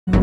Morning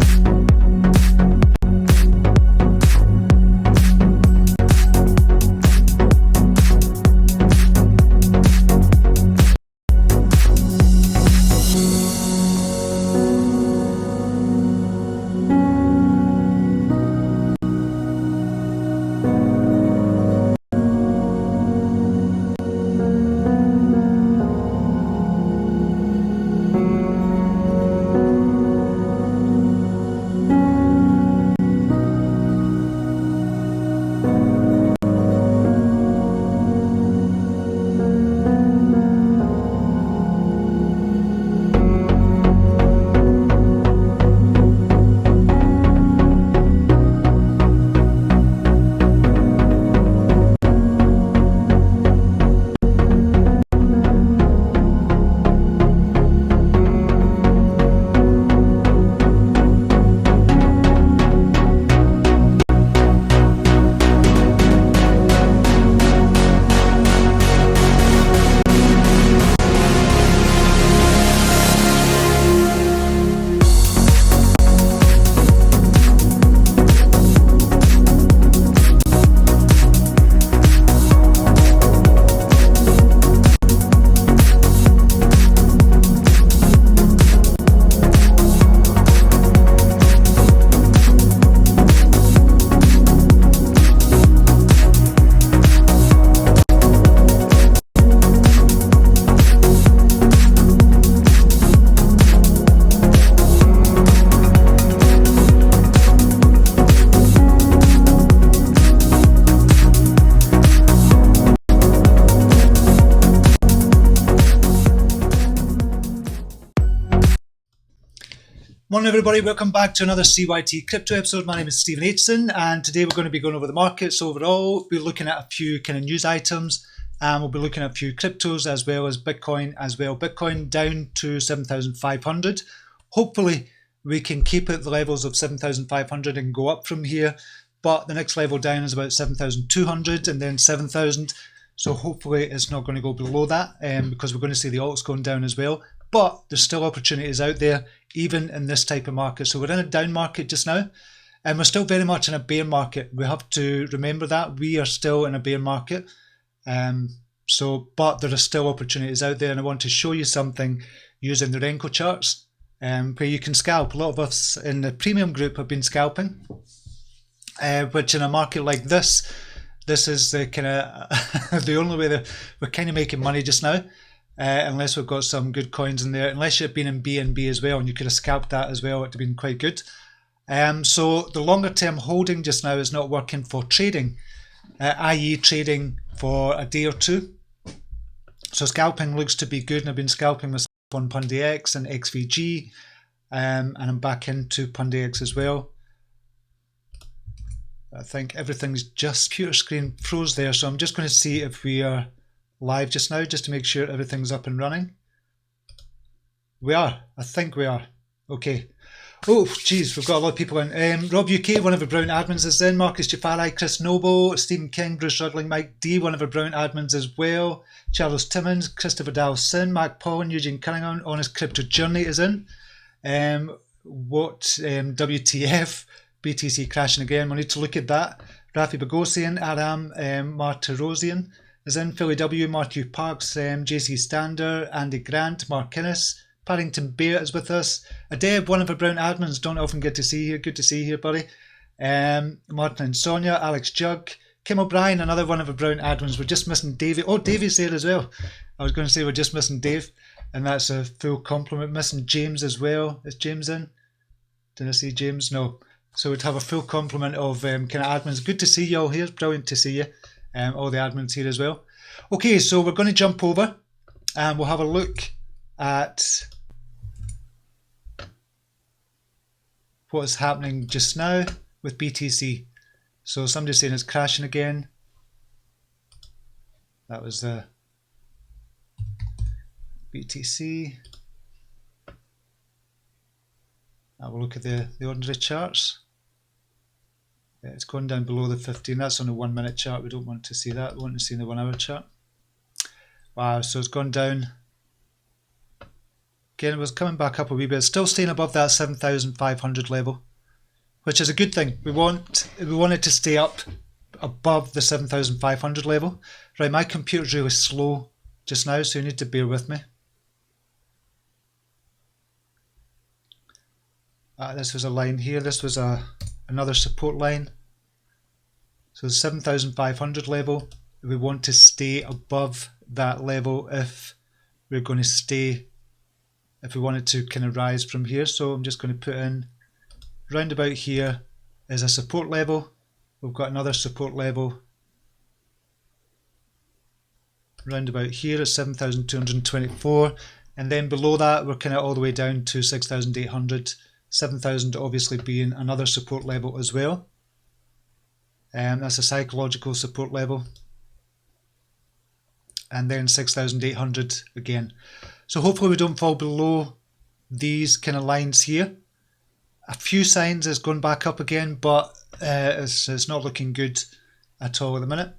everybody, welcome back to another CYT-Crypto episode. My name is Stephen Aitchison and today we're going to be going over the markets overall. We're looking at a few kind of news items and we'll be looking at a few cryptos as well as Bitcoin as well. Bitcoin down to 7,500. Hopefully we can keep at the levels of 7,500 and go up from here, but the next level down is about 7,200 and then 7,000. So hopefully it's not going to go below that because we're going to see the alts going down as well. But there's still opportunities out there, even in this type of market. So we're in a down market just now, and we're still very much in a bear market. We have to remember that we are still in a bear market. But there are still opportunities out there, and I want to show you something using the Renko charts, where you can scalp. A lot of us in the premium group have been scalping, which in a market like this is the kind of the only way that we're kind of making money just now. Unless we've got some good coins in there, unless you've been in BNB as well and you could have scalped that as well, it would have been quite good. So the longer term holding just now is not working for trading, i.e. trading for a day or two. So scalping looks to be good, and I've been scalping myself on Pundi X and XVG, and I'm back into Pundi X as well. I think everything's just computer screen froze there, so I'm just going to see if we are live just now, just to make sure everything's up and running. We are. I think we are. Okay. Oh, geez, we've got a lot of people in. Rob UK, one of the Brown admins, is in. Marcus Jafari, Chris Noble, Stephen King, Bruce Rudling, Mike D, one of the Brown admins as well. Charles Timmons, Christopher Dalson, Mark Paul, and Eugene Cunningham on his crypto journey is in. WTF, BTC crashing again. We need to look at that. Rafi Bogosian, Aram Martirosian is in. Philly W, Matthew Parks, JC Stander, Andy Grant, Mark Innes, Paddington Bear is with us. Adeb, one of our Brown admins, don't often get to see here. Good to see you here, buddy. Martin and Sonia, Alex Jug, Kim O'Brien, another one of our Brown admins. We're just missing Davey. Oh, Davey's there as well. I was going to say we're just missing Dave, and that's a full compliment. Missing James as well. Is James in? Did I see James? No. So we'd have a full complement of kind of admins. Good to see you all here. Brilliant to see you. All the admins here as well. Okay, so we're going to jump over and we'll have a look at what is happening just now with BTC. So somebody's saying it's crashing again. That was the BTC. Now we'll look at the ordinary charts. Yeah, it's going down below the 15. That's on a 1 minute chart. We don't want to see that. We want to see the 1 hour chart. Wow, so it's gone down. Again, it was coming back up a wee bit. Still staying above that 7,500 level, which is a good thing. We want it to stay up above the 7,500 level. Right, my computer's really slow just now, so you need to bear with me. This was a line here. This was another support line. So the 7,500 level, we want to stay above that level if we're going to stay, if we want it to kind of rise from here. So I'm just going to put in round about here is a support level. We've got another support level round about here at 7,224, and then below that we're kind of all the way down to 6,800. 7,000 obviously being another support level as well. That's a psychological support level. And then 6,800 again. So hopefully we don't fall below these kind of lines here. A few signs it's gone back up again, but it's not looking good at all at the minute.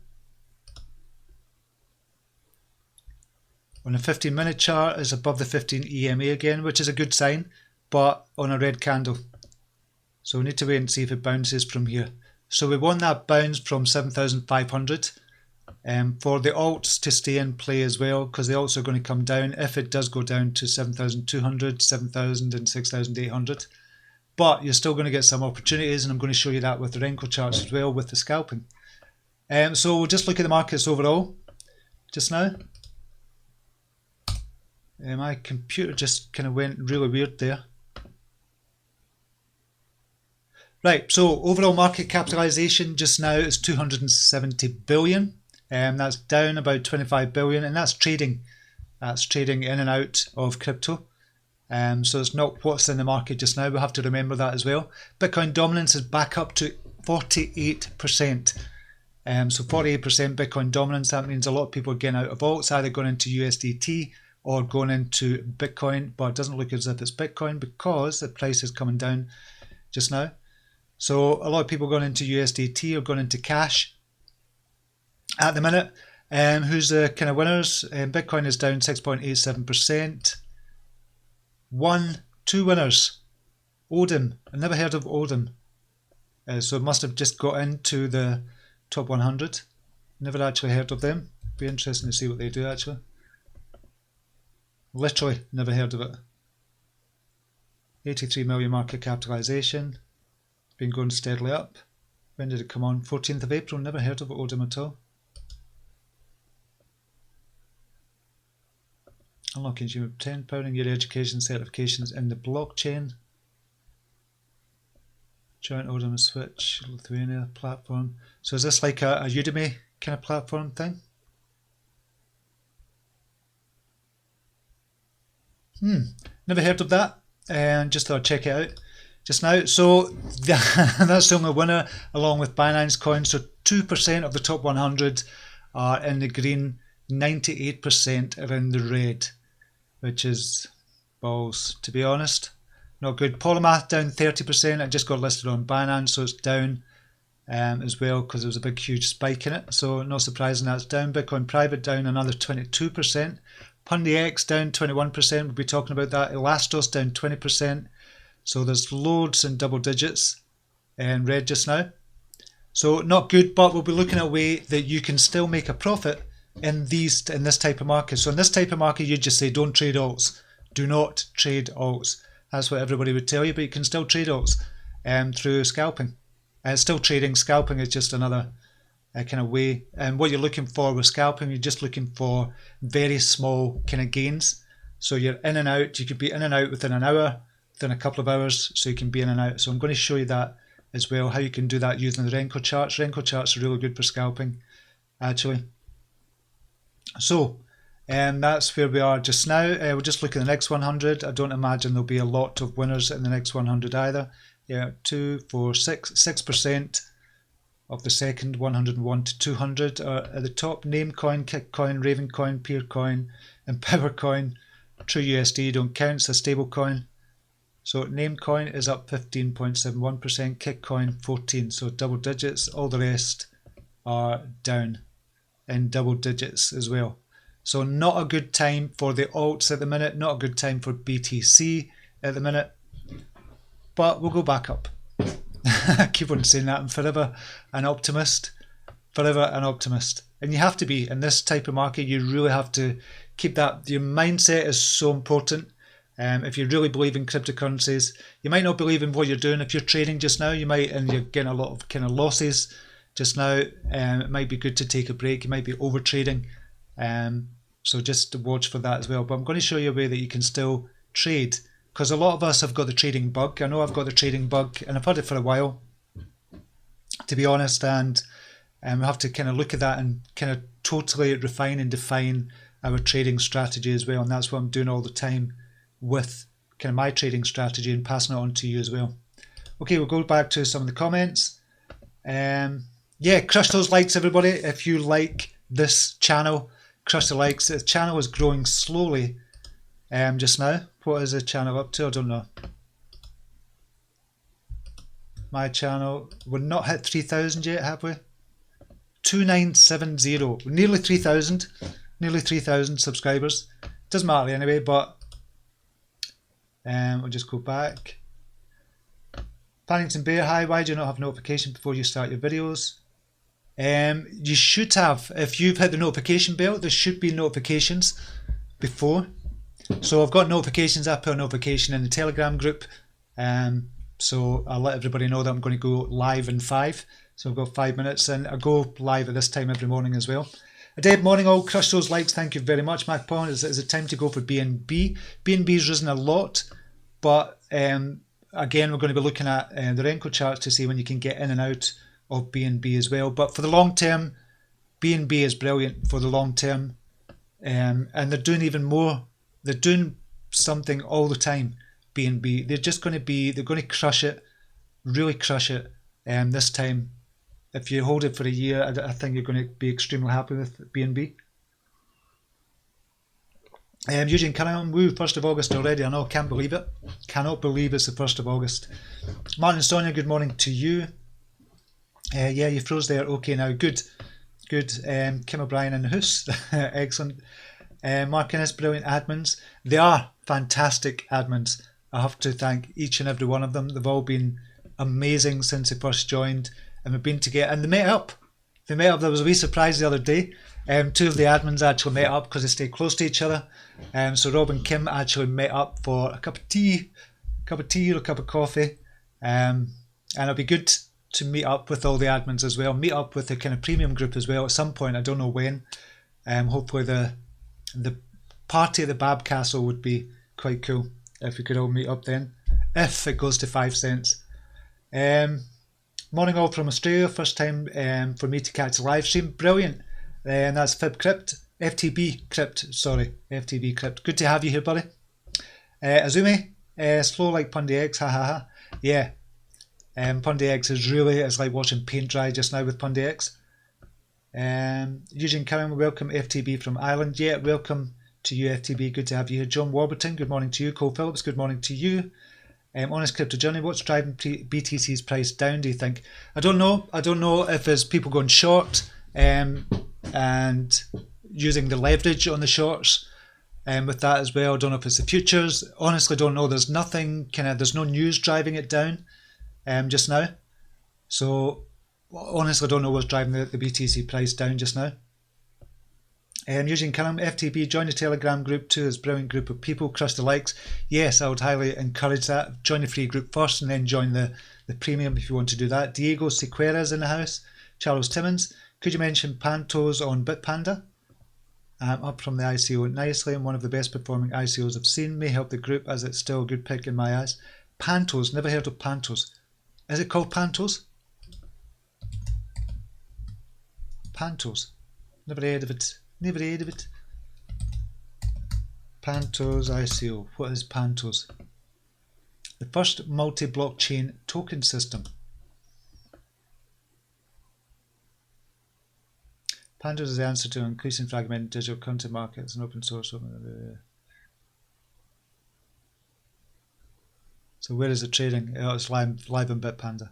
On the 15-minute chart is above the 15 EMA again, which is a good sign, but on a red candle. So we need to wait and see if it bounces from here. So we want that bounce from 7,500 for the alts to stay in play as well, because the alts are going to come down if it does go down to 7,200, 7,000 and 6,800. But you're still going to get some opportunities, and I'm going to show you that with the Renko charts as well with the scalping. So we'll just look at the markets overall just now. My computer just kind of went really weird there. Right, so overall market capitalization just now is 270 billion. That's down about 25 billion, and that's trading. That's trading in and out of crypto. So it's not what's in the market just now. We'll have to remember that as well. Bitcoin dominance is back up to 48%. So 48% Bitcoin dominance. That means a lot of people are getting out of alts, either going into USDT or going into Bitcoin, but it doesn't look as if it's Bitcoin because the price is coming down just now. So a lot of people going into USDT or going into cash at the minute. Who's the kind of winners? Bitcoin is down 6.87%. Two winners. Odin. I never heard of Odin. So it must have just got into the top 100. Never actually heard of them. Be interesting to see what they do actually. Literally never heard of it. 83 million market capitalization. Been going steadily up. When did it come on? 14th of April. Never heard of Odin at all. Unlocking consumer 10, powering your education certifications in the blockchain. Joint Odin Switch, Lithuania platform. So is this like a Udemy kind of platform thing? Never heard of that, and just thought I'd check it out just now. So that's the only winner, along with Binance Coin. So 2% of the top 100 are in the green, 98% are in the red, which is balls, to be honest. Not good. Polymath down 30%. It just got listed on Binance, so it's down as well because there was a big huge spike in it. So not surprising that's down. Bitcoin Private down another 22%. Pundi X down 21%. We'll be talking about that. Elastos down 20%. So there's loads in double digits in red just now. So not good, but we'll be looking at a way that you can still make a profit in this type of market. So in this type of market, you just say don't trade alts. Do not trade alts. That's what everybody would tell you, but you can still trade alts through scalping. It's still trading. Scalping is just another kind of way. And what you're looking for with scalping, you're just looking for very small kind of gains. So you're in and out. You could be in and out within an hour, within a couple of hours, so you can be in and out. So I'm going to show you that as well, how you can do that using the Renko charts. Renko charts are really good for scalping, actually. So that's where we are just now. We'll just look at the next 100. I don't imagine there'll be a lot of winners in the next 100 either. Yeah, 6% of the second 101 to 200 are at the top. Namecoin, Kitcoin, Ravencoin, Peercoin, and Powercoin. TrueUSD don't count, it's a stable coin. So Namecoin is up 15.71%, Kitcoin 14%, so double digits. All the rest are down in double digits as well. So not a good time for the alts at the minute, not a good time for BTC at the minute, but we'll go back up. I keep on saying that. I'm forever an optimist, forever an optimist. And you have to be in this type of market. You really have to keep that. Your mindset is so important. If you really believe in cryptocurrencies, you might not believe in what you're doing. If you're trading just now, you might, and you're getting a lot of kind of losses just now. It might be good to take a break. You might be over trading. So just watch for that as well. But I'm going to show you a way that you can still trade, because a lot of us have got the trading bug. I know I've got the trading bug, and I've had it for a while, to be honest. And we have to kind of look at that and kind of totally refine and define our trading strategy as well. And that's what I'm doing all the time with kind of my trading strategy and passing it on to you as well. Okay, we'll go back to some of the comments. Yeah, crush those likes, everybody. If you like this channel, crush the likes. The channel is growing slowly just now. What is the channel up to? I don't know. My channel, we're not hit 3,000 yet, have we? 2970, nearly 3,000, nearly 3,000 subscribers. Doesn't matter anyway, but we'll just go back. Paddington Bear, hi, why do you not have notification before you start your videos? You should have. If you've hit the notification bell, there should be notifications before. So I've got notifications. I put a notification in the Telegram group. So I'll let everybody know that I'm going to go live in 5. So I've got 5 minutes, and I go live at this time every morning as well. Good morning all, crush those likes, thank you very much. Mac Pawn, is it time to go for BNB? BNB's risen a lot, but again, we're going to be looking at the Renko charts to see when you can get in and out of BNB as well. But for the long term, BNB is brilliant for the long term, and they're doing even more. They're doing something all the time. BNB, they're going to crush it, really crush it this time. If you hold it for a year, I think you're going to be extremely happy with BNB. Eugene Cunningham, woo, 1st of August already. I know, can't believe it. Cannot believe it's the 1st of August. Martin and Sonia, good morning to you. Yeah, you froze there. Okay, now, good. Kim O'Brien and Hoos, excellent. Mark Innes, brilliant admins. They are fantastic admins. I have to thank each and every one of them. They've all been amazing since they first joined, and we've been together, and they met up. There was a wee surprise the other day. 2 of the admins actually met up because they stay close to each other. So Rob and Kim actually met up for a cup of tea or a cup of coffee. And it'll be good to meet up with all the admins as well. Meet up with the kind of premium group as well at some point. I don't know when. Hopefully the party at the Babb Castle would be quite cool if we could all meet up then, if it goes to 5 cents. Morning all from Australia, first time for me to catch a live stream. Brilliant. And that's FTB Crypt. Good to have you here, buddy. Azumi, slow like Pundi X, ha ha ha. Yeah, Pundi X is like watching paint dry just now with Pundi X. Eugene Curran, welcome FTB from Ireland. Yeah, welcome to you FTB, good to have you here. John Warburton, good morning to you. Cole Phillips, good morning to you. Honest Crypto Journey, what's driving BTC's price down, do you think? I don't know if there's people going short and using the leverage on the shorts with that as well. I don't know if it's the futures. Honestly, don't know. There's nothing, there's no news driving it down just now. So honestly, I don't know what's driving the BTC price down just now. Using Callum, FTB, join the Telegram group too. It's a brilliant group of people. Crush the likes. Yes, I would highly encourage that. Join the free group first and then join the premium if you want to do that. Diego Sequeira is in the house. Charles Timmons, could you mention Pantos on Bitpanda? Up from the ICO nicely and one of the best performing ICOs I've seen. May help the group as it's still a good pick in my eyes. Pantos, never heard of Pantos. Is it called Pantos? Pantos. Never heard of it. Pantos ICO. What is Pantos? The first multi-blockchain token system. Pantos is the answer to increasing fragmented digital content markets and open source. So where is it trading? Oh, it's live on Bitpanda.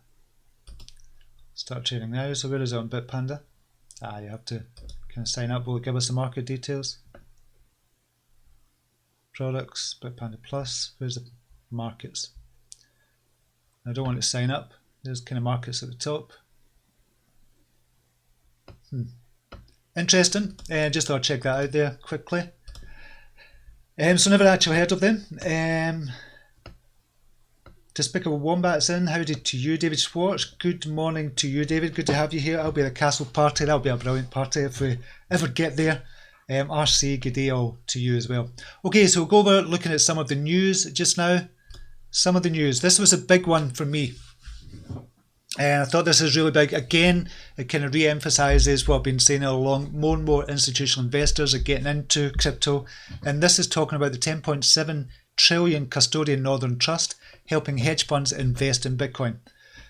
Start trading now. So where is it on Bitpanda? You have to kind of sign up. Will it give us the market details? products, Bitpanda Plus. Where's the markets? I don't want to sign up. There's kind of markets at the top. Interesting. Just thought I'd check that out there quickly. So never actually heard of them. Despicable Wombat's in. Howdy to you, David Schwartz. Good morning to you, David. Good to have you here. I'll be at the castle party. That'll be a brilliant party if we ever get there. RC, good day all to you as well. Okay, so we'll go over looking at some of the news just now. Some of the news. This was a big one for me. I thought this is really big. Again, it kind of re-emphasises what I've been saying all along. More and more institutional investors are getting into crypto. And this is talking about the 10.7 trillion custodian Northern Trust helping hedge funds invest in Bitcoin.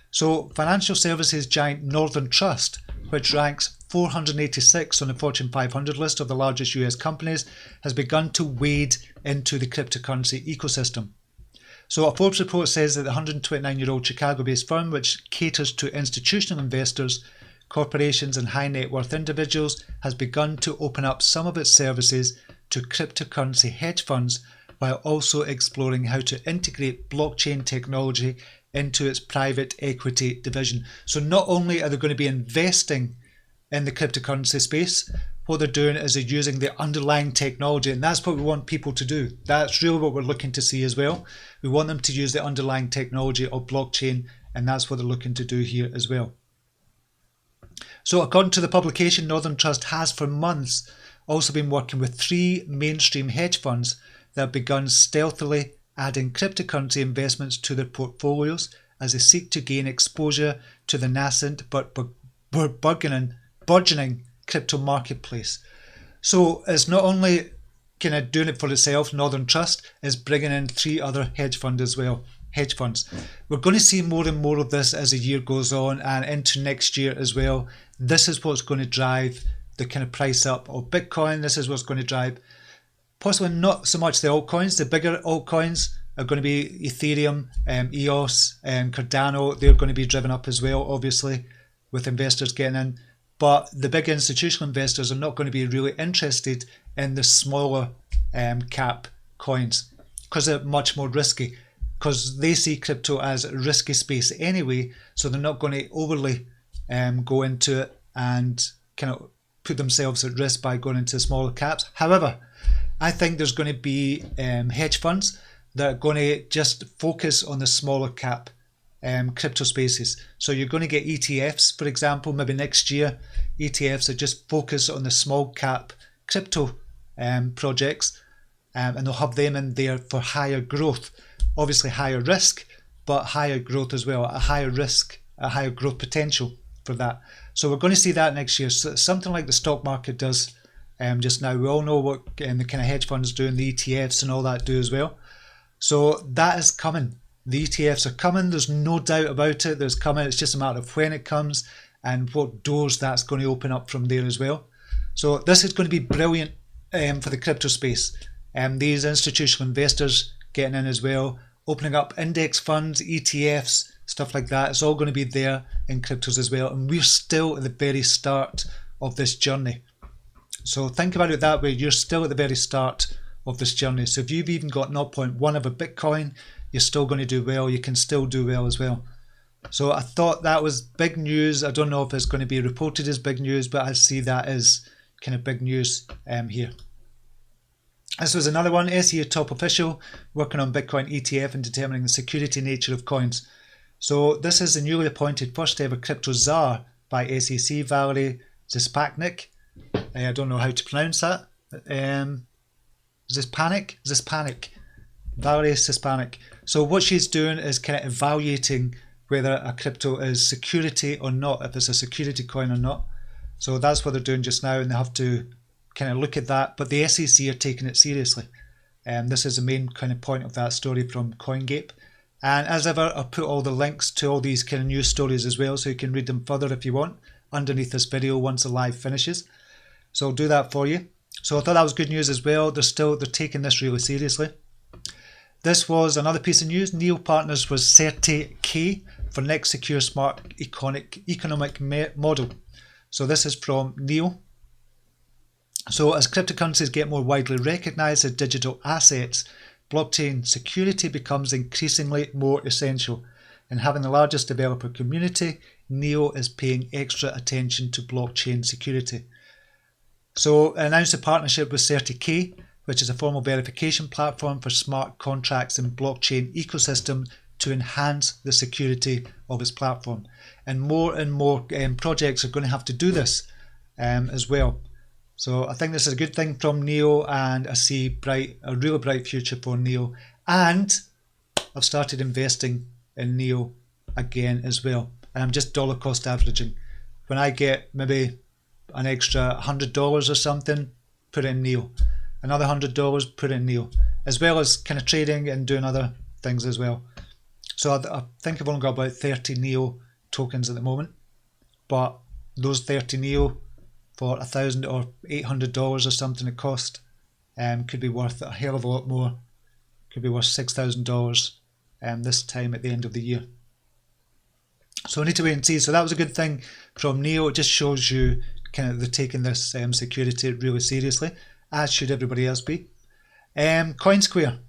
So financial services giant Northern Trust, which ranks 486 on the Fortune 500 list of the largest US companies, has begun to wade into the cryptocurrency ecosystem. So a Forbes report says that the 129-year-old Chicago-based firm, which caters to institutional investors, corporations and high net worth individuals, has begun to open up some of its services to cryptocurrency hedge funds while also exploring how to integrate blockchain technology into its private equity division. So not only are they going to be investing in the cryptocurrency space, what they're doing is they're using the underlying technology, and that's what we want people to do. That's really what we're looking to see as well. We want them to use the underlying technology of blockchain, and that's what they're looking to do here as well. So according to the publication, Northern Trust has for months also been working with 3 mainstream hedge funds that have begun stealthily adding cryptocurrency investments to their portfolios as they seek to gain exposure to the nascent but burgeoning crypto marketplace. So it's not only kind of doing it for itself, Northern Trust is bringing in 3 other hedge funds as well. Hedge funds. We're going to see more and more of this as the year goes on and into next year as well. This is what's going to drive the kind of price up of Bitcoin. This is what's going to drive possibly not so much the altcoins. The bigger altcoins are going to be Ethereum, EOS, Cardano. They're going to be driven up as well, obviously, with investors getting in. But the big institutional investors are not going to be really interested in the smaller cap coins because they're much more risky, because they see crypto as a risky space anyway, so they're not going to overly go into it and kind of put themselves at risk by going into smaller caps. However, I think there's going to be hedge funds that are going to just focus on the smaller cap crypto spaces. So you're going to get ETFs, for example, maybe next year, ETFs that just focus on the small cap crypto projects, and they'll have them in there for higher growth. Obviously higher risk, but higher growth as well, a higher risk, a higher growth potential for that. So we're going to see that next year. So something like the stock market does just now. We all know what the kind of hedge funds do and the ETFs and all that do as well. So that is coming. The ETFs are coming. There's no doubt about it. There's coming. It's just a matter of when it comes and what doors that's going to open up from there as well. So this is going to be brilliant for the crypto space. These institutional investors getting in as well, opening up index funds, ETFs, stuff like that. It's all going to be there in cryptos as well. And we're still at the very start of this journey. So think about it that way. You're still at the very start of this journey. So if you've even got 0.1 of a Bitcoin, you're still going to do well. You can still do well as well. So I thought that was big news. I don't know if it's going to be reported as big news, but I see that as kind of big news here. This was another one. SEC top official working on Bitcoin ETF and determining the security nature of coins. So this is the newly appointed first ever crypto czar by SEC, Valerie Zespaknik. I don't know how to pronounce that. Zespanic? Valerie Zespanic. So what she's doing is kind of evaluating whether a crypto is security or not, if it's a security coin or not. So that's what they're doing just now, and they have to kind of look at that. But the SEC are taking it seriously. This is the main kind of point of that story from CoinGape. And as ever, I'll put all the links to all these kind of news stories as well, so you can read them further if you want, underneath this video once the live finishes. So I'll do that for you. So I thought that was good news as well. They're taking this really seriously. This was another piece of news. NEO partners with CERTI-K for next secure smart economic model. So this is from NEO. So as cryptocurrencies get more widely recognized as digital assets, blockchain security becomes increasingly more essential. And having the largest developer community, NEO is paying extra attention to blockchain security. So announced a partnership with 30K, which is a formal verification platform for smart contracts and blockchain ecosystem to enhance the security of its platform. And more projects are going to have to do this as well. So I think this is a good thing from NEO, and I see a really bright future for NEO. And I've started investing in NEO again as well. And I'm just dollar cost averaging. When I get maybe an extra $100 or something, put it in NEO. Another $100, put it in NEO. As well as kind of trading and doing other things as well. So I think I've only got about 30 NEO tokens at the moment. But those 30 NEO for $1,000 or $800 or something it cost could be worth a hell of a lot more. Could be worth $6,000 this time at the end of the year. So I need to wait and see. So that was a good thing from NEO. It just shows you kind of they're taking this security really seriously, as should everybody else be. CoinSquare.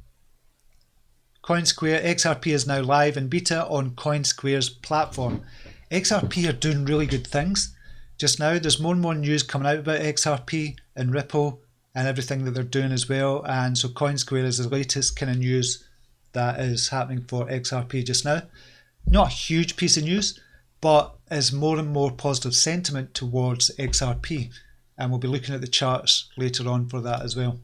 XRP is now live in beta on CoinSquare's platform. XRP are doing really good things just now. There's more and more news coming out about XRP and Ripple and everything that they're doing as well. And so CoinSquare is the latest kind of news that is happening for XRP just now. Not a huge piece of news, but is more and more positive sentiment towards XRP. And we'll be looking at the charts later on for that as well.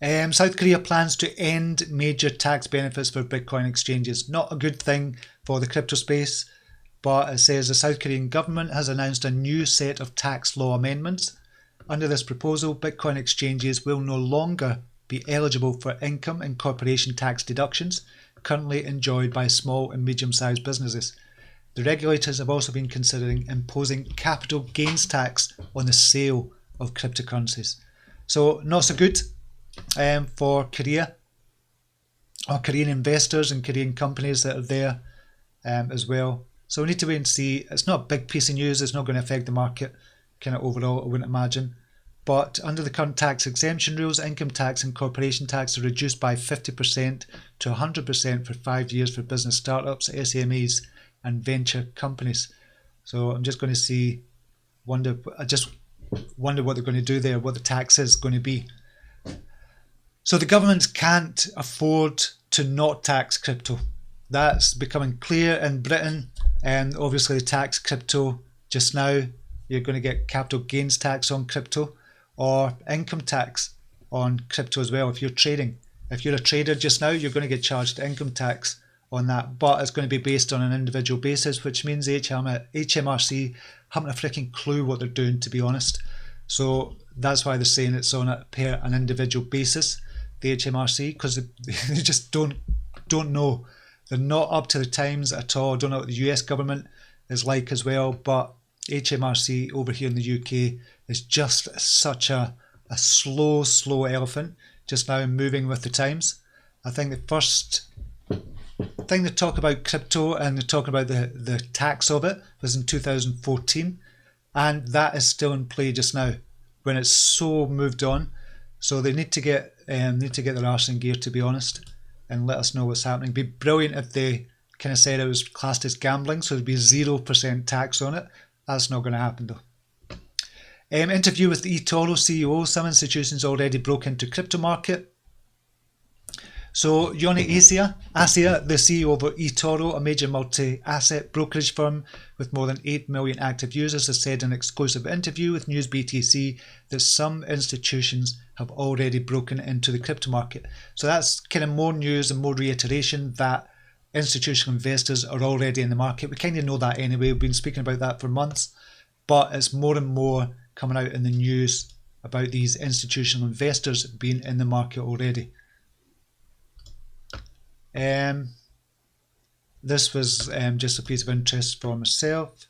South Korea plans to end major tax benefits for Bitcoin exchanges. Not a good thing for the crypto space, but it says the South Korean government has announced a new set of tax law amendments. Under this proposal, Bitcoin exchanges will no longer be eligible for income and corporation tax deductions currently enjoyed by small and medium-sized businesses. The regulators have also been considering imposing capital gains tax on the sale of cryptocurrencies. So not so good for Korea, or Korean investors and Korean companies that are there as well. So we need to wait and see. It's not a big piece of news. It's not going to affect the market kind of overall, I wouldn't imagine. But under the current tax exemption rules, income tax and corporation tax are reduced by 50% to 100% for 5 years for business startups, SMEs and venture companies. So I'm just going to I just wonder what they're going to do there, what the tax is going to be. So the governments can't afford to not tax crypto. That's becoming clear in Britain, and obviously tax crypto just now. You're going to get capital gains tax on crypto or income tax on crypto as well if you're trading. If you're a trader just now, you're going to get charged income tax on that, but it's going to be based on an individual basis, which means HMRC haven't a freaking clue what they're doing, to be honest. So that's why they're saying it's on an individual basis, the HMRC, because they just don't know. They're not up to the times at all. I don't know what the US government is like as well, but HMRC over here in the UK is just such a slow elephant just now, moving with the times. I think the first thing they talk about crypto and they're talking about the tax of it was in 2014, and that is still in play just now when it's so moved on. So they need to get their arse in gear, to be honest, and let us know what's happening. It'd be brilliant if they kind of said it was classed as gambling, so there'd be 0% tax on it. That's not going to happen though. Interview with eToro CEO. Some institutions already broke into crypto market. So Yoni Asia, the CEO of eToro, a major multi-asset brokerage firm with more than 8 million active users, has said in an exclusive interview with News BTC that some institutions have already broken into the crypto market. So that's kind of more news and more reiteration that institutional investors are already in the market. We kind of know that anyway. We've been speaking about that for months, but it's more and more coming out in the news about these institutional investors being in the market already. This was just a piece of interest for myself.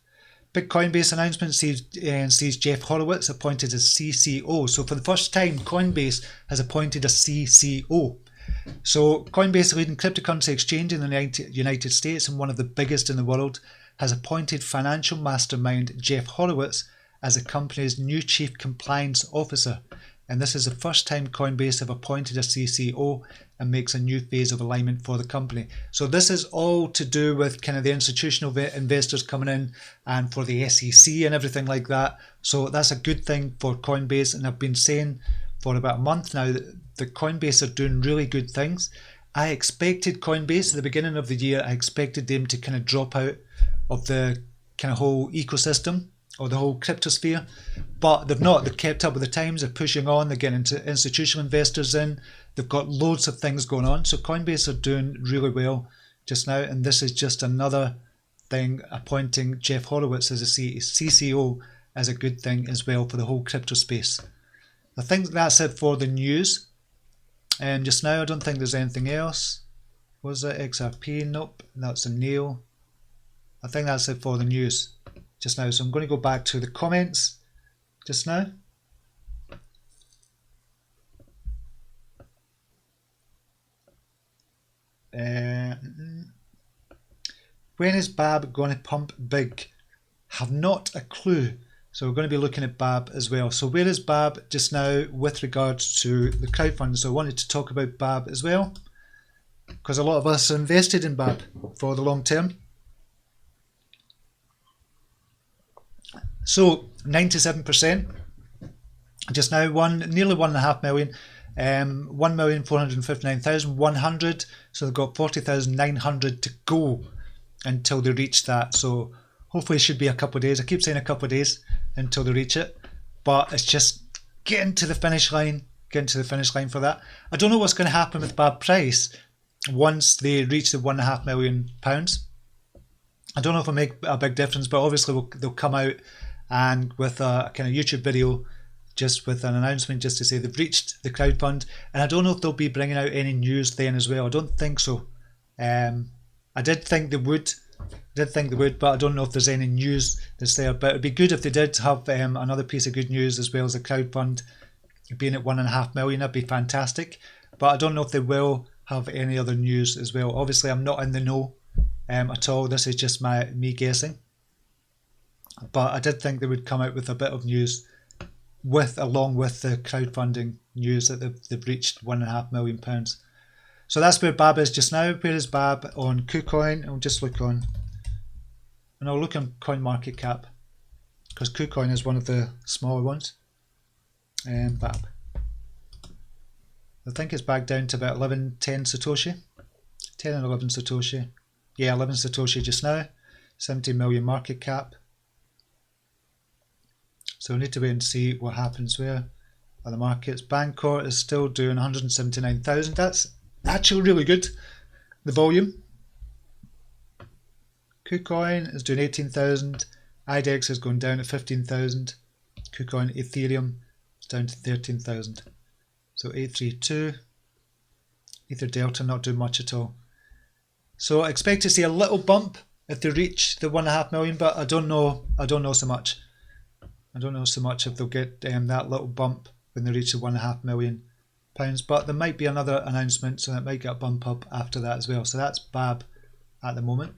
Big Coinbase announcement sees Jeff Horowitz appointed as CCO. So for the first time, Coinbase has appointed a CCO. So Coinbase, a leading cryptocurrency exchange in the United States and one of the biggest in the world, has appointed financial mastermind Jeff Horowitz as the company's new Chief Compliance Officer. And this is the first time Coinbase have appointed a CCO and makes a new phase of alignment for the company. So this is all to do with kind of the institutional investors coming in and for the SEC and everything like that. So that's a good thing for Coinbase. And I've been saying for about a month now that Coinbase are doing really good things. I expected Coinbase at the beginning of the year, I expected them to kind of drop out of the kind of whole ecosystem or the whole cryptosphere, but they've not. They've kept up with the times, they're pushing on, they're getting into institutional investors in, they've got loads of things going on. So Coinbase are doing really well just now, and this is just another thing, appointing Jeff Horowitz as a CCO as a good thing as well for the whole crypto space. I think that's it for the news. Just now, I don't think there's anything else. Was it XRP? Nope, that's a nail. I think that's it for the news just now. So I'm going to go back to the comments just now. When is Babb going to pump big? Have not a clue. So we're going to be looking at Babb as well. So where is Babb just now with regards to the crowdfund? So I wanted to talk about Babb as well, because a lot of us are invested in Babb for the long term. So 97% just now, nearly 1.5 million, 1,459,100. So they've got 40,900 to go until they reach that. So hopefully it should be a couple of days. I keep saying a couple of days until they reach it, but it's just getting to the finish line for that. I don't know what's going to happen with Babb price once they reach the £1.5 million. I don't know if it'll make a big difference, but obviously they'll come out and with a kind of YouTube video just with an announcement just to say they've reached the crowdfund. And I don't know if they'll be bringing out any news then as well. I don't think so. I did think they would, but I don't know if there's any news that's there. But it'd be good if they did have another piece of good news as well as the crowdfund being at 1.5 million. That'd be fantastic. But I don't know if they will have any other news as well. Obviously, I'm not in the know at all. This is just me guessing. But I did think they would come out with a bit of news along with the crowdfunding news that they've reached £1.5 million. So that's where Babb is just now. Where is Babb on KuCoin? I'll just look on. And I'll look on CoinMarketCap because KuCoin is one of the smaller ones. Babb. I think it's back down to about 11, 10 Satoshi. 10 and 11 Satoshi. Yeah, 11 Satoshi just now. 17 million market cap. So we need to wait and see what happens where are the markets. Bancor is still doing 179,000. That's actually really good. The volume. KuCoin is doing 18,000. IDEX is going down at 15,000. KuCoin Ethereum is down to 13,000. So 832. Ether Delta not doing much at all. So I expect to see a little bump if they reach the 1.5 million, but I don't know so much. I don't know so much if they'll get that little bump when they reach the £1.5 million. But there might be another announcement, so it might get a bump up after that as well. So that's Babb at the moment.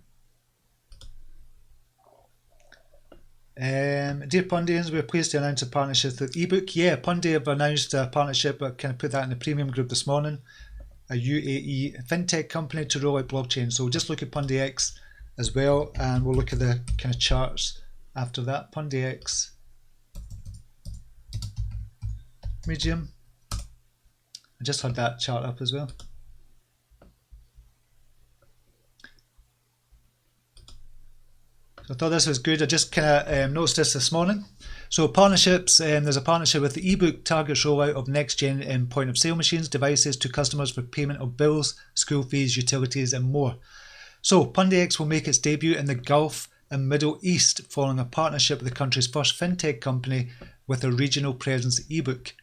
Dear Pundians, we're pleased to announce a partnership with eBook. Yeah, Pundi have announced a partnership, but kind of put that in the premium group this morning. A UAE fintech company to roll out blockchain. So we'll just look at Pundi X as well, and we'll look at the kind of charts after that. Pundi X. Medium. I just had that chart up as well. So I thought this was good. I just kind of noticed this morning. So partnerships, there's a partnership with the eBook targets rollout of next-gen point of sale machines, devices to customers for payment of bills, school fees, utilities and more. So Pundi X will make its debut in the Gulf and Middle East following a partnership with the country's first fintech company with a regional presence, eBook.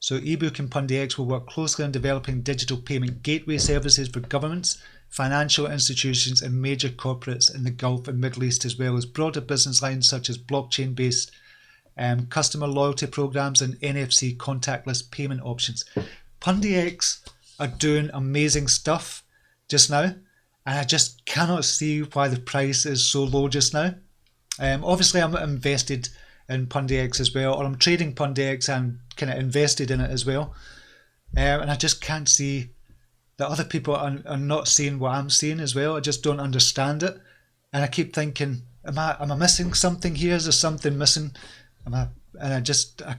So eBook and Pundi X will work closely on developing digital payment gateway services for governments, financial institutions and major corporates in the Gulf and Middle East, as well as broader business lines such as blockchain-based customer loyalty programs and NFC contactless payment options. Pundi X are doing amazing stuff just now, and I just cannot see why the price is so low just now. Obviously I'm invested in PundiX as well, or I'm trading PundiX and kind of invested in it as well. And I just can't see that other people are not seeing what I'm seeing as well. I just don't understand it. And I keep thinking, am I missing something here? Is there something missing? I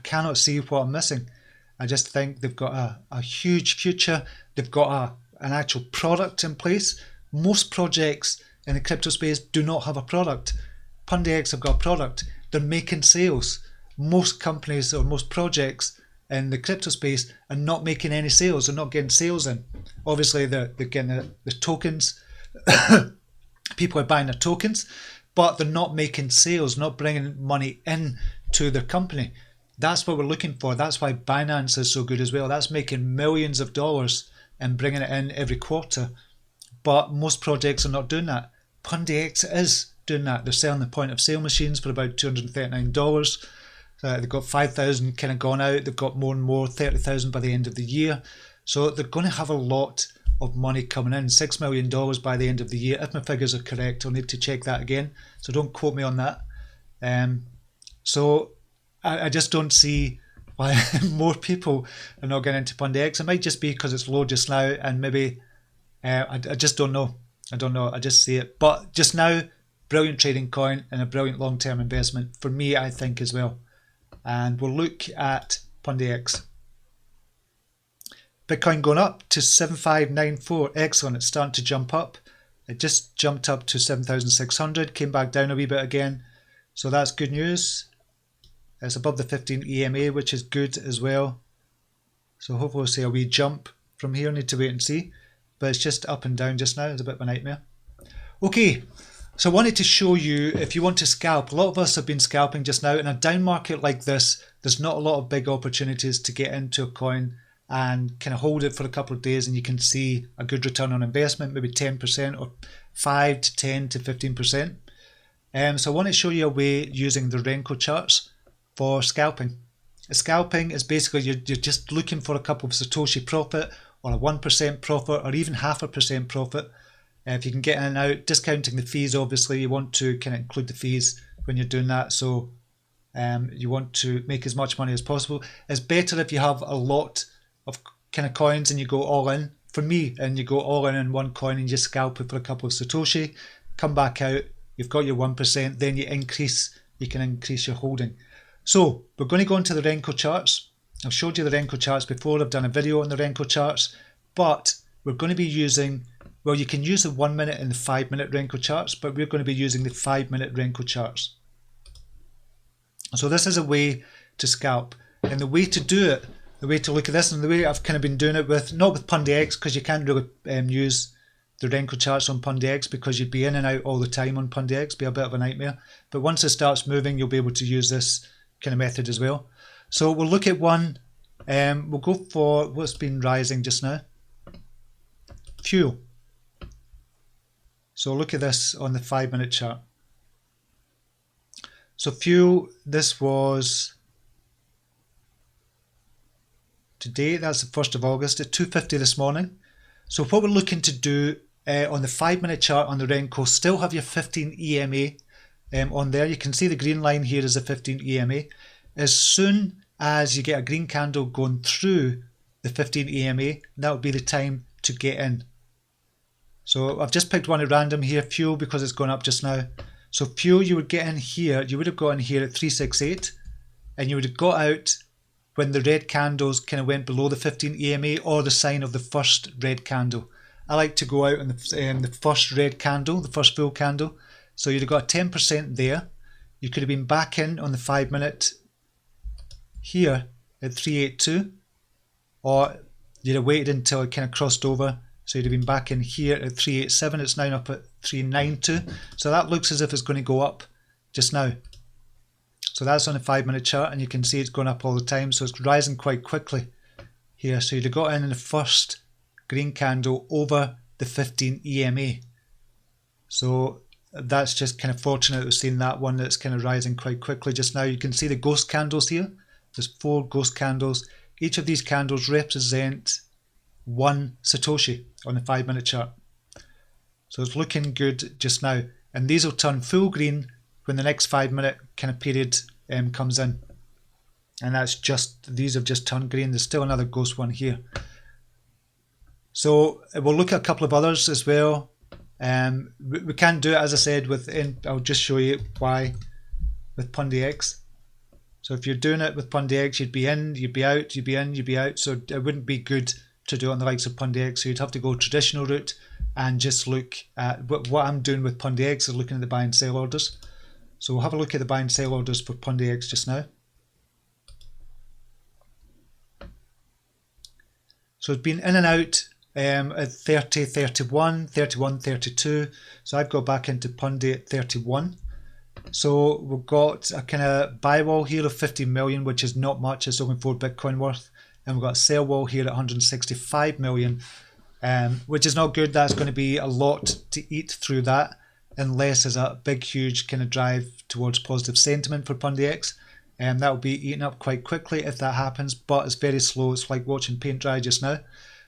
cannot see what I'm missing. I just think they've got a huge future. They've got an actual product in place. Most projects in the crypto space do not have a product. PundiX have got a product. They're making sales. Most companies or most projects in the crypto space are not making any sales. They're not getting sales in. Obviously, they're getting the tokens. People are buying their tokens, but they're not making sales, not bringing money in to their company. That's what we're looking for. That's why Binance is so good as well. That's making millions of dollars and bringing it in every quarter. But most projects are not doing that. PundiX is doing that. They're selling the point of sale machines for about $239. They've got 5,000 kind of gone out. They've got more and more, 30,000 by the end of the year. So they're going to have a lot of money coming in, $6 million by the end of the year. If my figures are correct, I'll need to check that again. So don't quote me on that. So I just don't see why more people are not getting into PundiX. It might just be because it's low just now, and maybe I just don't know. I don't know. I just see it. But just now, brilliant trading coin and a brilliant long-term investment for me, I think, as well. And we'll look at PundiX. Bitcoin going up to 7594. Excellent. It's starting to jump up. It just jumped up to 7,600. Came back down a wee bit again. So that's good news. It's above the 15 EMA, which is good as well. So hopefully we'll see a wee jump from here. Need to wait and see. But it's just up and down just now. It's a bit of a nightmare. Okay. So I wanted to show you, if you want to scalp, a lot of us have been scalping just now. In a down market like this, there's not a lot of big opportunities to get into a coin and kind of hold it for a couple of days, and you can see a good return on investment, maybe 10% or 5 to 10 to 15%. So I want to show you a way using the Renko charts for scalping. Scalping is basically you're just looking for a couple of Satoshi profit or a 1% profit or even 0.5% profit. If you can get in and out, discounting the fees, obviously you want to kind of include the fees when you're doing that. So you want to make as much money as possible. It's better if you have a lot of kind of coins and you go all in. For me, and you go all in one coin and you scalp it for a couple of Satoshi, come back out, you've got your 1%, then you can increase your holding. So we're going to go into the Renko charts. I've showed you the Renko charts before. I've done a video on the Renko charts, but we're going to be using, well, you can use the 1 minute and the 5 minute Renko charts, but we're going to be using the 5 minute Renko charts. So this is a way to scalp, and the way to do it, the way to look at this, and the way I've kind of been doing it with, not with PundiX, because you can't really use the Renko charts on PundiX because you'd be in and out all the time on PundiX, be a bit of a nightmare. But once it starts moving, you'll be able to use this kind of method as well. So we'll look at one, we'll go for what's been rising just now, fuel. So look at this on the 5 minute chart. So fuel, this was today, that's the 1st of August at 250 this morning. So what we're looking to do on the 5 minute chart on the Renko, still have your 15 EMA on there. You can see the green line here is the 15 EMA. As soon as you get a green candle going through the 15 EMA, that would be the time to get in. So I've just picked one at random here, fuel, because it's gone up just now. So fuel, you would get in here, you would have got in here at 368, and you would have got out when the red candles kind of went below the 15 EMA or the sign of the first red candle. I like to go out on the first red candle, the first full candle. So you'd have got a 10% there. You could have been back in on the 5 minute here at 382, or you'd have waited until it kind of crossed over. So you'd have been back in here at 387. It's now up at 392. So that looks as if it's going to go up just now. So that's on a 5 minute chart, and you can see it's going up all the time. So it's rising quite quickly here. So you'd have got in the first green candle over the 15 EMA. So that's just kind of fortunate we've seen that one that's kind of rising quite quickly just now. You can see the ghost candles here. There's 4 ghost candles. Each of these candles represent 1 Satoshi on the 5 minute chart. So it's looking good just now. And these will turn full green when the next 5 minute kind of period comes in. And that's just, these have just turned green. There's still another ghost one here. So we'll look at a couple of others as well. We can do it, as I said, I'll just show you why with Pundi X. So if you're doing it with Pundi X, you'd be in, you'd be out, you'd be in, you'd be out. So it wouldn't be good to do it on the likes of Pundi X. So you'd have to go traditional route and just look at what I'm doing with Pundi X is looking at the buy and sell orders. So we'll have a look at the buy and sell orders for Pundi X just now. So it's been in and out at 30, 31, 31, 32. So I've got back into Pundi at 31. So we've got a kind of buy wall here of 50 million, which is not much. It's only 4 Bitcoin worth. And we've got a sell wall here at 165 million, which is not good. That's going to be a lot to eat through that, unless there's a big, huge kind of drive towards positive sentiment for Pundi X. And that will be eaten up quite quickly if that happens, but it's very slow. It's like watching paint dry just now.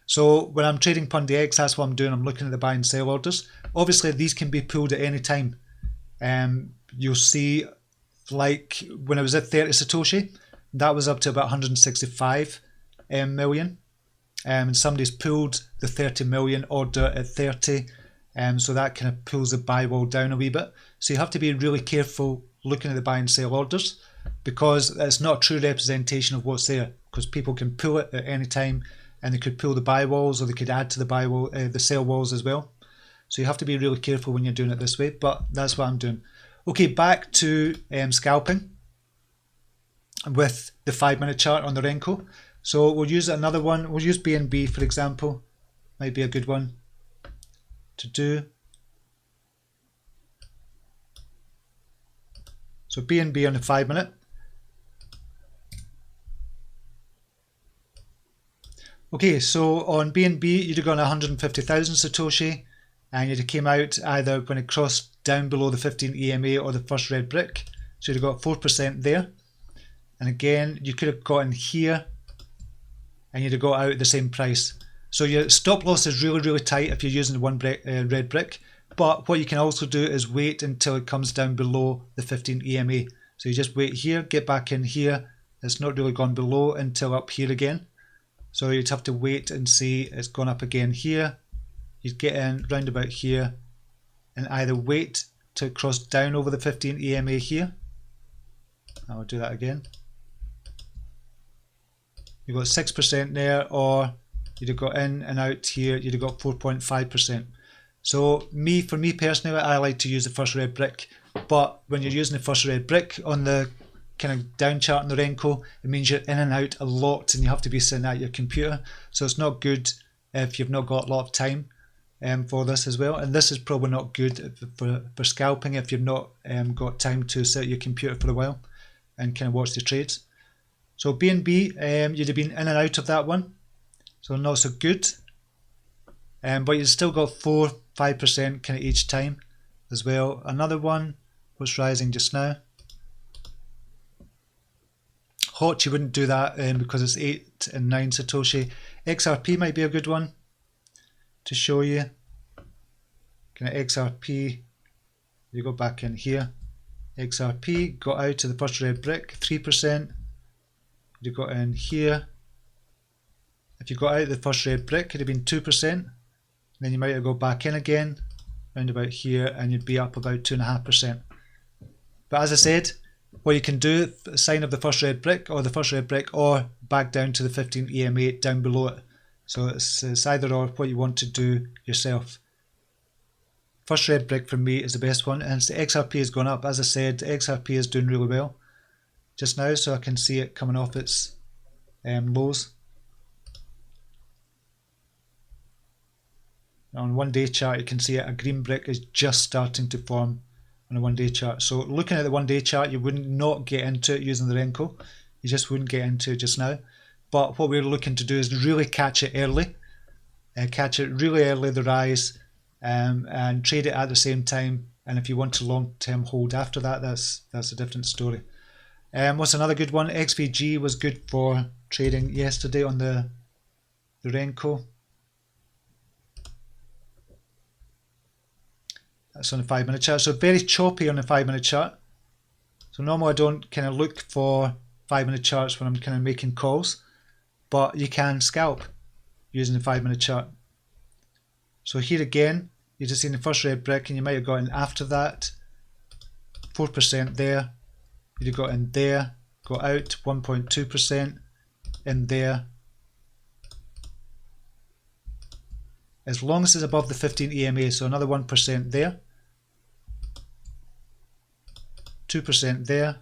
So when I'm trading Pundi X, that's what I'm doing. I'm looking at the buy and sell orders. Obviously, these can be pulled at any time. You'll see, like when I was at 30 Satoshi, that was up to about 165 million. And somebody's pulled the 30 million order at 30. So that kind of pulls the buy wall down a wee bit. So you have to be really careful looking at the buy and sell orders, because it's not a true representation of what's there, because people can pull it at any time and they could pull the buy walls, or they could add to the buy wall, the sell walls as well. So you have to be really careful when you're doing it this way, but that's what I'm doing. Okay, back to scalping with the 5-minute chart on the Renko. So we'll use another one. We'll use BNB, for example. Might be a good one to do. So BNB on the 5-minute. Okay, so on BNB, you'd have gone 150,000 Satoshi, and you'd have came out either when it crossed down below the 15 EMA or the first red brick. So you'd have got 4% there. And again, you could have gotten here, and you'd have got out at the same price. So your stop loss is really, really tight if you're using the one red brick. But what you can also do is wait until it comes down below the 15 EMA. So you just wait here, get back in here. It's not really gone below until up here again. So you'd have to wait and see it's gone up again here. You'd get in round about here and either wait to cross down over the 15 EMA here. I'll do that again. You've got 6% there, or you'd have got in and out here, you'd have got 4.5%. So for me personally, I like to use the first red brick, but when you're using the first red brick on the kind of down chart in the Renko, it means you're in and out a lot and you have to be sitting at your computer. So it's not good if you've not got a lot of time for this as well. And this is probably not good for scalping if you've not got time to sit at your computer for a while and kind of watch the trades. So BNB, you'd have been in and out of that one, so not so good. But you've still got 4-5% kind of each time as well. Another one was rising just now. Hot, you wouldn't do that because it's 8 and 9 Satoshi. XRP might be a good one to show you. Kind of XRP, you go back in here. XRP got out to the first red brick, 3%. You got in here. If you got out the first red brick, it'd have been 2%. Then you might have go back in again, round about here, and you'd be up about 2.5%. But as I said, what you can do, sign of the first red brick, or back down to the 15 EMA down below it. So it's either or what you want to do yourself. First red brick for me is the best one, and the XRP has gone up. As I said, XRP is doing really well just now, so I can see it coming off its lows. On a 1-day chart, you can see it, a green brick is just starting to form on a 1-day chart. So looking at the 1-day chart, you wouldn't not get into it using the Renko. You just wouldn't get into it just now. But what we're looking to do is really catch it early, catch it really early, the rise, and trade it at the same time. And if you want to long-term hold after that, that's a different story. What's another good one? XVG was good for trading yesterday on the Renko. That's on the 5-minute chart. So very choppy on the 5-minute chart. So normally I don't kind of look for 5-minute charts when I'm kind of making calls, but you can scalp using the 5-minute chart. So here again, you just seen the first red brick, and you might have got in after that, 4% there. You'd have got in there, got out 1.2% in there. As long as it's above the 15 EMA, so another 1% there, 2% there,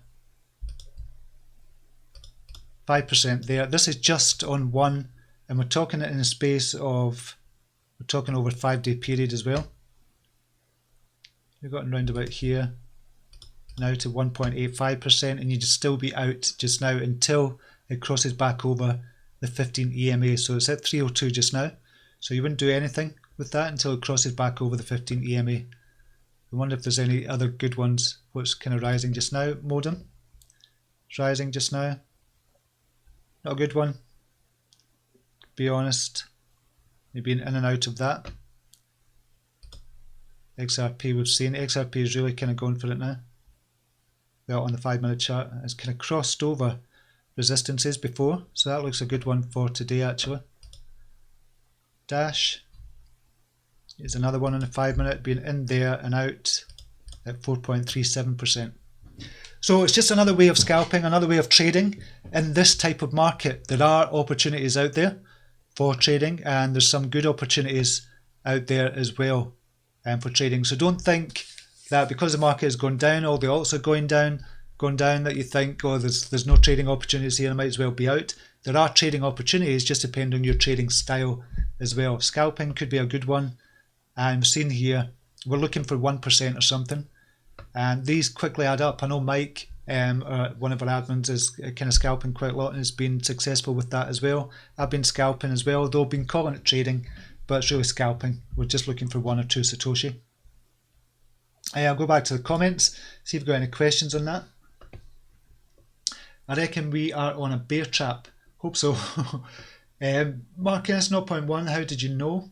5% there. This is just on one, and we're talking it in a space of, we're talking over a 5-day period as well. We've got around about here now to 1.85%, and you'd still be out just now until it crosses back over the 15 EMA. So it's at 302 just now, so you wouldn't do anything with that until it crosses back over the 15 EMA. I wonder if there's any other good ones. What's kind of rising just now? Modem, it's rising just now. Not a good one, to be honest. You've been in and out of that. XRP, we've seen XRP is really kind of going for it now. Well, on the 5-minute chart, it's kind of crossed over resistances before, so that looks a good one for today actually. Dash is another one on the 5-minute, being in there and out at 4.37%. So it's just another way of scalping, another way of trading in this type of market. There are opportunities out there for trading, and there's some good opportunities out there as well for trading. So don't think that because the market is going down, all the alts are going down, that you think, oh, there's no trading opportunities here, I might as well be out. There are trading opportunities, just depending on your trading style as well. Scalping could be a good one. I'm seeing here, we're looking for 1% or something. And these quickly add up. I know Mike, one of our admins, is kind of scalping quite a lot and has been successful with that as well. I've been scalping as well, though I've been calling it trading, but it's really scalping. We're just looking for 1 or 2 Satoshi. I'll go back to the comments, see if we've got any questions on that. I reckon we are on a bear trap. Hope so. Marcus 0.1, how did you know?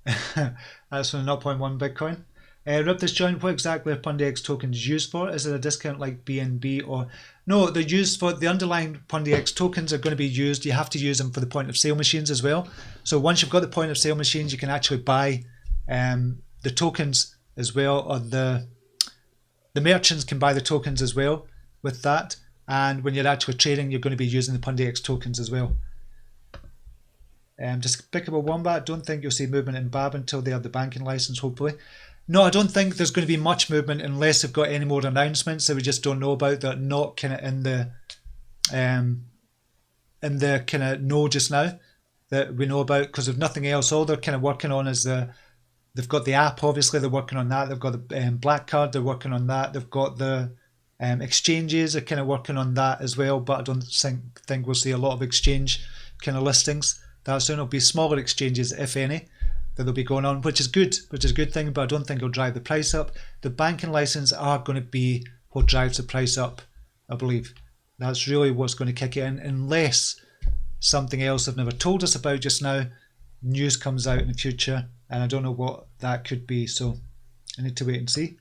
That's from 0.1 Bitcoin. Rip this joint, what exactly are Pundi X tokens used for? Is it a discount like BNB or... No, they're used for the underlying Pundi X tokens are going to be used. You have to use them for the point of sale machines as well. So once you've got the point of sale machines, you can actually buy the tokens as well, or the merchants can buy the tokens as well with that. And when you're actually trading, you're going to be using the Pundi X tokens as well. Despicable Wombat, don't think you'll see movement in Babb until they have the banking license, hopefully. No, I don't think there's going to be much movement unless they've got any more announcements that we just don't know about, that are not kind of in the kind of know just now that we know about, because of nothing else. All they're kind of working on is they've got the app, obviously they're working on that. They've got the black card, they're working on that. They've got the exchanges are kind of working on that as well, but I don't think we'll see a lot of exchange kind of listings. That's going to be smaller exchanges, if any, that they'll be going on, which is good, which is a good thing, but I don't think it'll drive the price up. The banking license are going to be what drives the price up, I believe. That's really what's going to kick it in, unless something else they've never told us about just now, news comes out in the future, and I don't know what that could be, so I need to wait and see.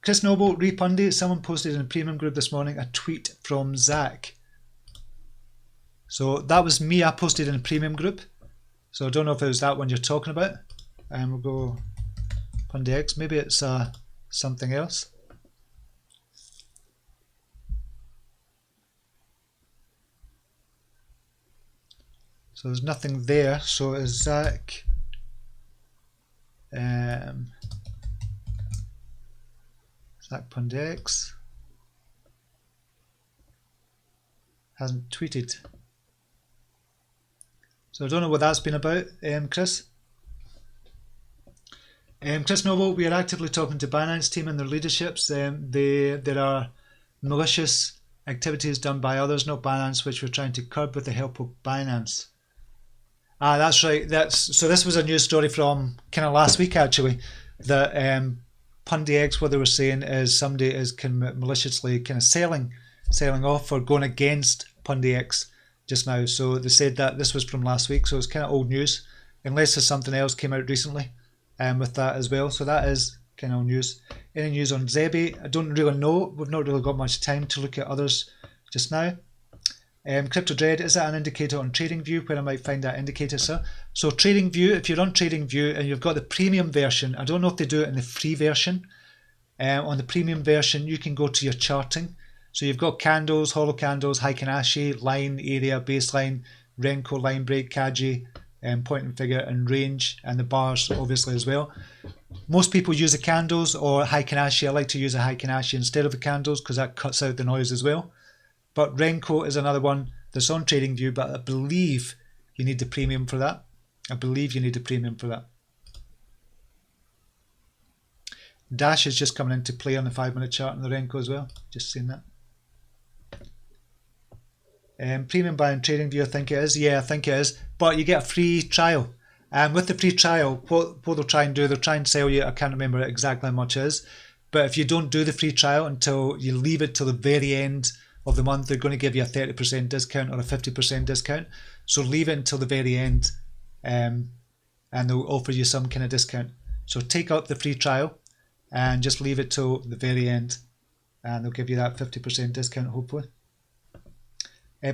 Chris Noble, Repundi, someone posted in a premium group this morning a tweet from Zach. So that was me, I posted in a premium group. So I don't know if it was that one you're talking about. We'll go Pundi X, maybe it's something else. So there's nothing there, so is Zach... Zach Pundi X hasn't tweeted. So I don't know what that's been about, Chris. Chris Noble, we are actively talking to Binance team and their leaderships. There are malicious activities done by others, not Binance, which we're trying to curb with the help of Binance. Ah, that's right. So this was a news story from kind of last week, actually, that Pundi X, what they were saying is somebody is maliciously kind of selling off or going against Pundi X just now. So they said that this was from last week, so it's kind of old news, unless there's something else came out recently with that as well. So that is kind of news. Any news on Zebi? I don't really know. We've not really got much time to look at others just now. Crypto Dread, is that an indicator on TradingView where I might find that indicator, sir? So TradingView, if you're on TradingView and you've got the premium version, I don't know if they do it in the free version. On the premium version, you can go to your charting. So you've got candles, hollow candles, Heikin-Ashi, line, area, baseline, Renko, line break, Kaji, point and figure, and range, and the bars obviously as well. Most people use the candles or Heikin-Ashi. I like to use a Heikin-Ashi instead of the candles because that cuts out the noise as well. But Renko is another one that's on TradingView, but I believe you need the premium for that. Dash is just coming into play on the 5-minute chart on the Renko as well. Just seeing that. Premium buy on TradingView, I think it is. Yeah, I think it is. But you get a free trial. And with the free trial, what they'll try and do, they'll try and sell you, I can't remember exactly how much it is. But if you don't do the free trial until you leave it till the very end of the month, they're going to give you a 30% discount or a 50% discount. So leave it until the very end and they'll offer you some kind of discount. So take up the free trial and just leave it till the very end and they'll give you that 50% discount hopefully.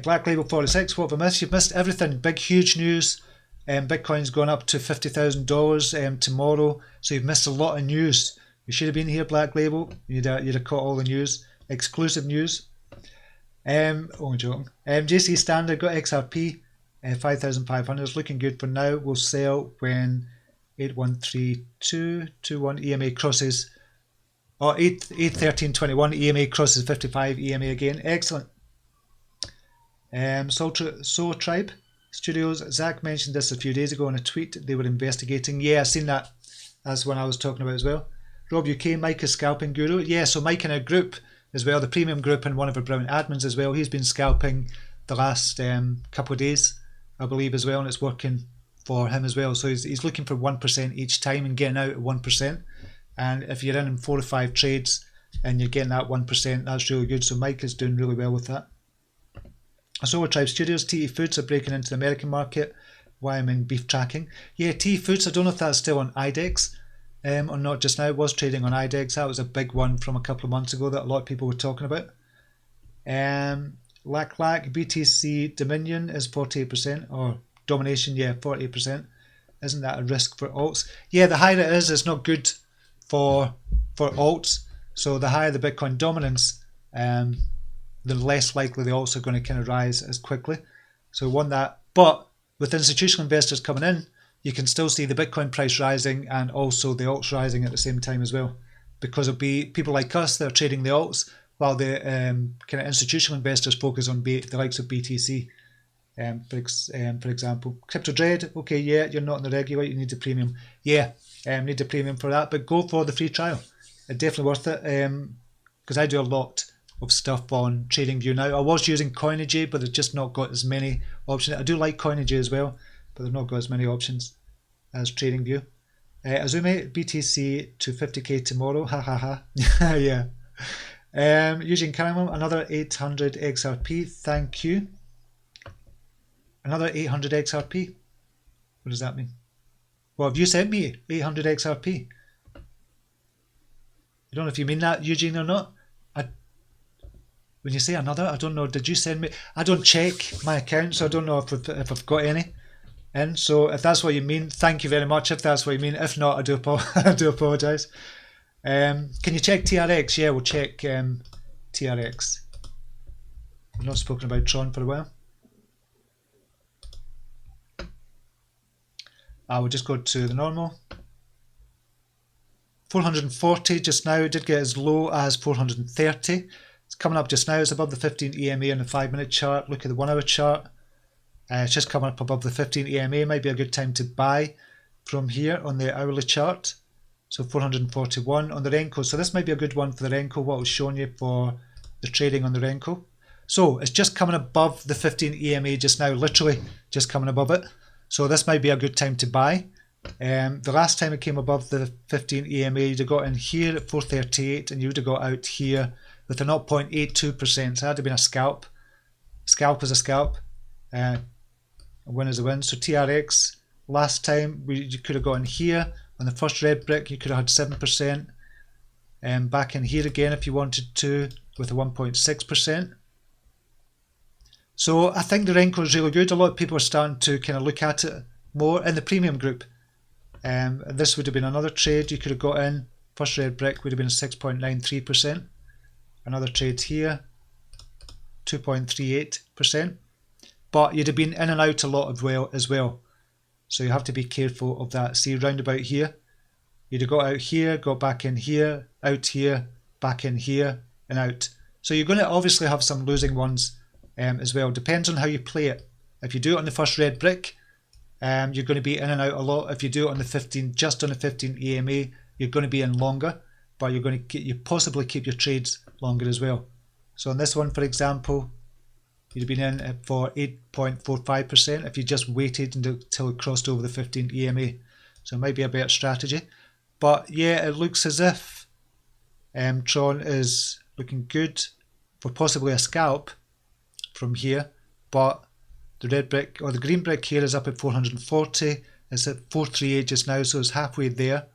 Black Label 46, what have I missed? You've missed everything. Big, huge news. Bitcoin's going up to $50,000 tomorrow. So you've missed a lot of news. You should have been here, Black Label. You'd have caught all the news. Exclusive news. Only joking. JC Standard got XRP. 5,500. Looking good for now. We'll sell when 813221 EMA crosses. Oh, 81321 EMA crosses 55 EMA again. Excellent. Soul Tribe Studios. Zach mentioned this a few days ago in a tweet. They were investigating. Yeah, I've seen that. That's when I was talking about as well. Rob UK, Mike is scalping guru. Yeah, so Mike in a group as well, the premium group, and one of our Brown admins as well. He's been scalping the last couple of days, I believe, as well, and it's working for him as well. So he's looking for 1% each time and getting out at 1%. And if you're in 4 or 5 trades and you're getting that 1%, that's really good. So Mike is doing really well with that. Solar Tribe Studios, TE Foods are breaking into the American market. Why I'm in beef tracking. Yeah, TE Foods, I don't know if that's still on IDEX or not just now. It was trading on IDEX. That was a big one from a couple of months ago that a lot of people were talking about. Lack BTC Dominion is 48%, or domination, yeah, 48%. Isn't that a risk for alts? Yeah, the higher it is, it's not good for alts. So the higher the Bitcoin dominance, the less likely the alts are going to kind of rise as quickly. So we want that. But with institutional investors coming in, you can still see the Bitcoin price rising and also the alts rising at the same time as well. Because it'll be people like us that are trading the alts, while the kind of institutional investors focus on the likes of BTC, for example. Crypto Dread, okay, yeah, you're not in the regular, you need the premium. Yeah, need the premium for that, but go for the free trial. It's definitely worth it, because I do a lot of stuff on TradingView now. I was using Coinage, but they've just not got as many options. I do like Coinage as well, but they've not got as many options as TradingView. Azumi, BTC to 50k tomorrow, ha ha ha. Yeah. Using Caramel, another 800 XRP, thank you. Another 800 XRP. What does that mean? Well, have you sent me 800 XRP? I don't know if you mean that, Eugene, or not. When you say another, I don't know, did you send me? I don't check my account, so I don't know if I've got any. And so if that's what you mean, thank you very much if that's what you mean. If not, I do apologise. Can you check TRX? Yeah, we'll check TRX. I've not spoken about Tron for a while. I will just go to the normal. 440 just now, did get as low as 430. It's coming up just now, it's above the 15 EMA on the 5-minute chart. Look at the 1 hour chart. It's just coming up above the 15 EMA, might be a good time to buy from here on the hourly chart. So 441 on the Renko. So this might be a good one for the Renko, what I was showing you for the trading on the Renko. So it's just coming above the 15 EMA just now, literally just coming above it. So this might be a good time to buy. The last time it came above the 15 EMA, you'd have got in here at 438 and you would have got out here with a 0.82%. So that would have been a scalp. Scalp is a scalp. A win is a win. So TRX, last time you could have got in here On the first red brick, you could have had 7%. Back in here again if you wanted to, with a 1.6%. So I think the Renko is really good. A lot of people are starting to kind of look at it more in the premium group. This would have been another trade you could have got in. First red brick would have been 6.93%. Another trade here, 2.38%. But you'd have been in and out a lot as well. So you have to be careful of that. See, round about here, you'd have got out here, got back in here, out here, back in here, and out. So you're going to obviously have some losing ones as well. Depends on how you play it. If you do it on the first red brick, you're going to be in and out a lot. If you do it on the 15, just on the 15 EMA, you're going to be in longer, but you're going to possibly keep your trades longer as well. So on this one, for example, you'd have been in for 8.45% if you just waited until it crossed over the 15 EMA. So it might be a better strategy. But yeah, it looks as if Tron is looking good for possibly a scalp from here. But the red brick or the green brick here is up at 440. It's at 438 just now, so it's halfway there.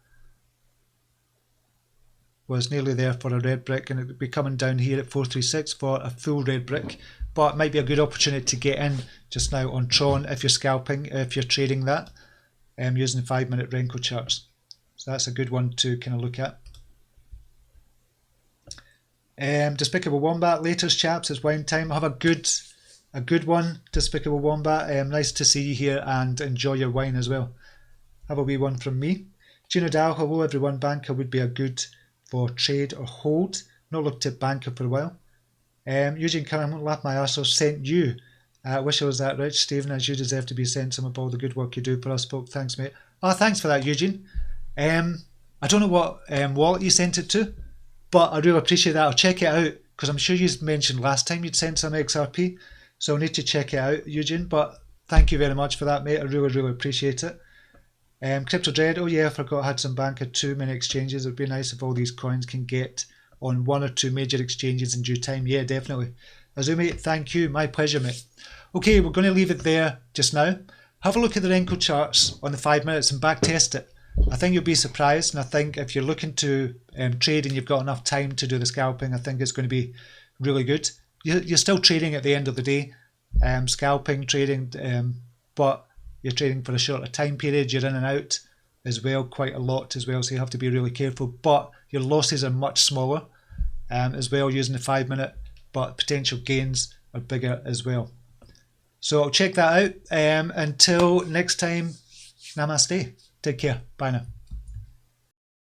Was nearly there for a red brick, and it would be coming down here at 436 for a full red brick. But it might be a good opportunity to get in just now on Tron if you're scalping, if you're trading that using 5-minute Renko charts. So that's a good one to kind of look at. Despicable Wombat, latest chaps, it's wine time. Have a good one, Despicable Wombat. Nice to see you here and enjoy your wine as well. Have a wee one from me. Gino Dow, hello everyone. Banker would be a good for trade or hold. Not looked at Banker for a while. Eugene Curran, I won't laugh my arse off, sent you. I wish I was that rich, Stephen, as you deserve to be sent some of all the good work you do for us folk. Thanks, mate. Oh, thanks for that, Eugene. I don't know what wallet you sent it to, but I really appreciate that. I'll check it out, because I'm sure you mentioned last time you'd sent some XRP, so I'll need to check it out, Eugene, but thank you very much for that, mate. I really appreciate it. Crypto Dread, oh yeah, I forgot I had some Banker, too many exchanges. It would be nice if all these coins can get on 1 or 2 major exchanges in due time. Yeah, definitely. Azumi, thank you. My pleasure, mate. Okay, we're going to leave it there just now. Have a look at the Renko charts on the 5 minutes and back test it. I think you'll be surprised, and I think if you're looking to trade and you've got enough time to do the scalping, I think it's going to be really good. You're still trading at the end of the day, scalping, trading, but you're trading for a shorter time period. You're in and out as well, quite a lot as well, so you have to be really careful. But your losses are much smaller as well using the 5 minute, but potential gains are bigger as well. So I'll check that out. Until next time, namaste. Take care. Bye now.